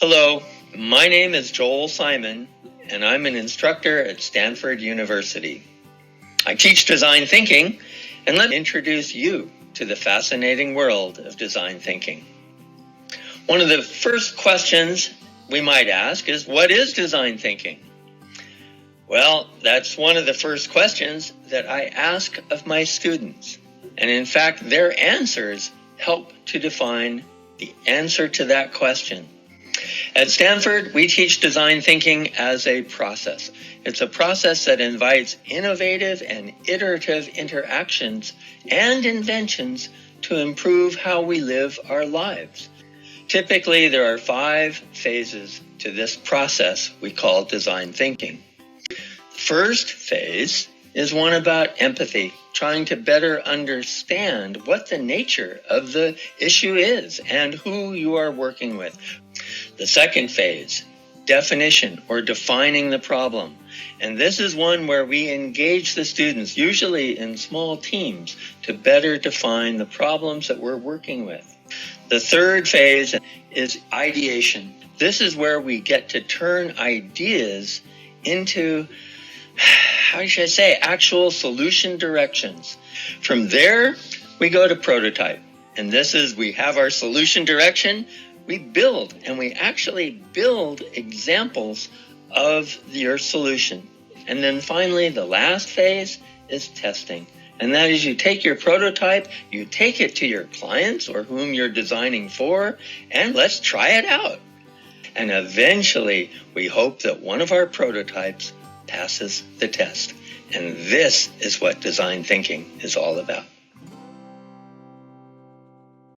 Hello, my name is Joel Simon, and I'm an instructor at Stanford University. I teach design thinking, and let me introduce you to the fascinating world of design thinking. One of the first questions we might ask is, what is design thinking? Well, that's one of the first questions that I ask of my students. And in fact, their answers help to define the answer to that question. At Stanford, we teach design thinking as a process. It's a process that invites innovative and iterative interactions and inventions to improve how we live our lives. Typically, there are 5 phases to this process we call design thinking. The first phase is one about empathy, trying to better understand what the nature of the issue is and who you are working with. The second phase, definition or defining the problem. And this is one where we engage the students, usually in small teams, to better define the problems that we're working with. The third phase is ideation. This is where we get to turn ideas into, actual solution directions. From there, we go to prototype. And this is, we have our solution direction, we build, and we actually build examples of your solution. And then finally, the last phase is testing. And that is, you take your prototype, you take it to your clients or whom you're designing for, and let's try it out. And eventually, we hope that one of our prototypes passes the test. And this is what design thinking is all about.